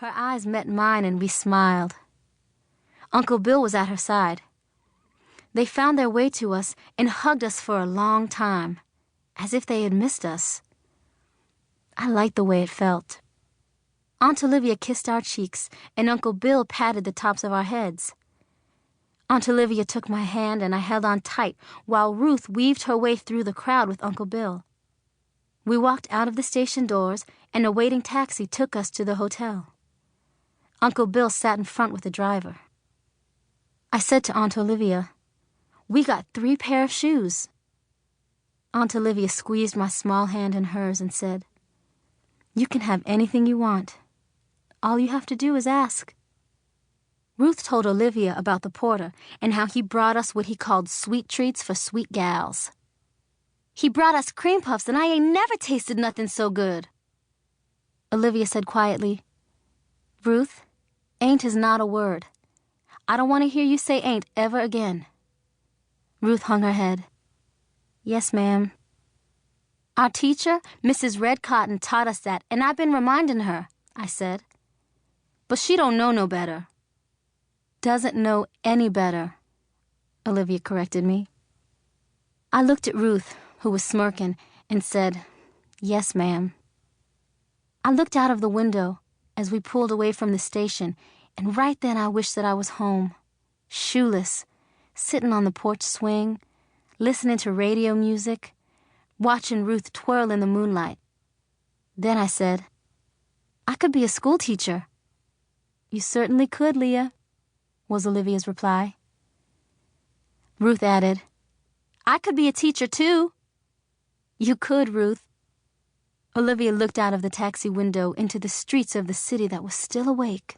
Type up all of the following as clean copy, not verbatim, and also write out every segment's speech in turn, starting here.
Her eyes met mine and we smiled. Uncle Bill was at her side. They found their way to us and hugged us for a long time, as if they had missed us. I liked the way it felt. Aunt Olivia kissed our cheeks, and Uncle Bill patted the tops of our heads. Aunt Olivia took my hand, and I held on tight while Ruth weaved her way through the crowd with Uncle Bill. We walked out of the station doors, and a waiting taxi took us to the hotel. Uncle Bill sat in front with the driver. I said to Aunt Olivia, "We got 3 pairs of shoes." Aunt Olivia squeezed my small hand in hers and said, "You can have anything you want. All you have to do is ask." Ruth told Olivia about the porter and how he brought us what he called sweet treats for sweet gals. "He brought us cream puffs and I ain't never tasted nothing so good." Olivia said quietly, "Ruth, ain't is not a word. I don't want to hear you say ain't ever again." Ruth hung her head. "Yes, ma'am. Our teacher, Mrs. Red Cotton, taught us that, and I've been reminding her," I said. "But she don't know no better." "Doesn't know any better," Olivia corrected me. I looked at Ruth, who was smirking, and said, "Yes, ma'am." I looked out of the window as we pulled away from the station, and right then I wished that I was home, shoeless, sitting on the porch swing, listening to radio music, watching Ruth twirl in the moonlight. Then I said, "I could be a school teacher." "You certainly could, Leah," was Olivia's reply. Ruth added, "I could be a teacher, too." "You could, Ruth." Olivia looked out of the taxi window into the streets of the city that was still awake.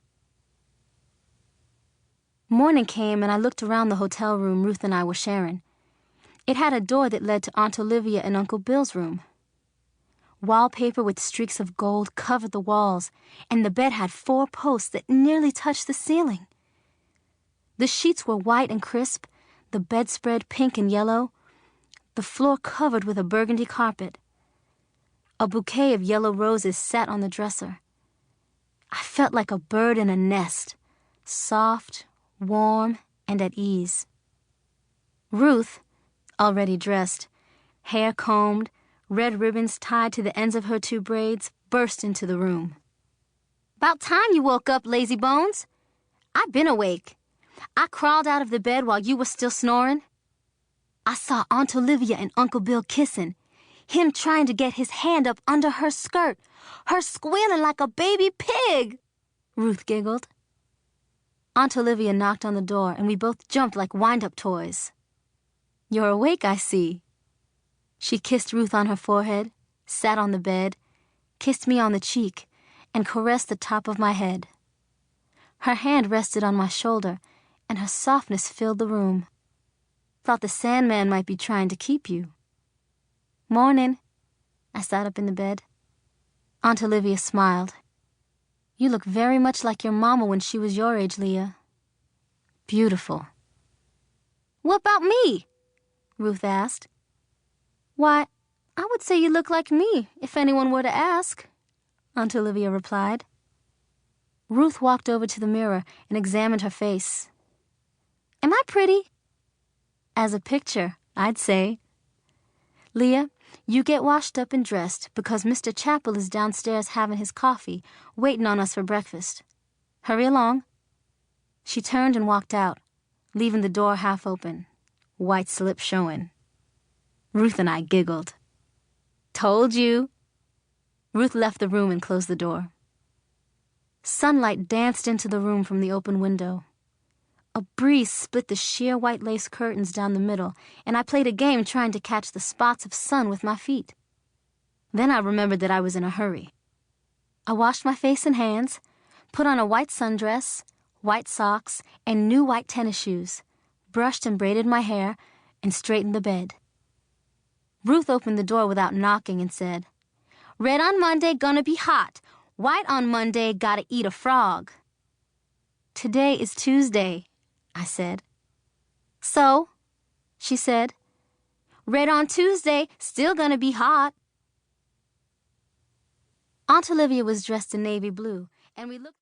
Morning came and I looked around the hotel room Ruth and I were sharing. It had a door that led to Aunt Olivia and Uncle Bill's room. Wallpaper with streaks of gold covered the walls, and the bed had 4 posts that nearly touched the ceiling. The sheets were white and crisp, the bedspread pink and yellow, the floor covered with a burgundy carpet. A bouquet of yellow roses sat on the dresser. I felt like a bird in a nest, soft, warm, and at ease. Ruth, already dressed, hair combed, red ribbons tied to the ends of her 2 braids, burst into the room. "'Bout time you woke up, lazy bones. I've been awake. I crawled out of the bed while you were still snoring. I saw Aunt Olivia and Uncle Bill kissing, him trying to get his hand up under her skirt, her squealing like a baby pig," Ruth giggled. Aunt Olivia knocked on the door, and we both jumped like wind-up toys. "You're awake, I see." She kissed Ruth on her forehead, sat on the bed, kissed me on the cheek, and caressed the top of my head. Her hand rested on my shoulder, and her softness filled the room. "Thought the Sandman might be trying to keep you." "Morning." I sat up in the bed. Aunt Olivia smiled. "You look very much like your mama when she was your age, Leah." "Beautiful." "What about me?" Ruth asked. "Why, I would say you look like me, if anyone were to ask," Aunt Olivia replied. Ruth walked over to the mirror and examined her face. "Am I pretty?" "As a picture, I'd say." "Leah, you get washed up and dressed because Mr. Chappell is downstairs having his coffee, waiting on us for breakfast. Hurry along." She turned and walked out, leaving the door half open, white slip showing. Ruth and I giggled. "Told you." Ruth left the room and closed the door. Sunlight danced into the room from the open window. A breeze split the sheer white lace curtains down the middle, and I played a game trying to catch the spots of sun with my feet. Then I remembered that I was in a hurry. I washed my face and hands, put on a white sundress, white socks, and new white tennis shoes, brushed and braided my hair, and straightened the bed. Ruth opened the door without knocking and said, "Red on Monday, gonna be hot. White on Monday, gotta eat a frog." "Today is Tuesday," I said. "So," she said, "red on Tuesday, still gonna be hot." Aunt Olivia was dressed in navy blue, and we looked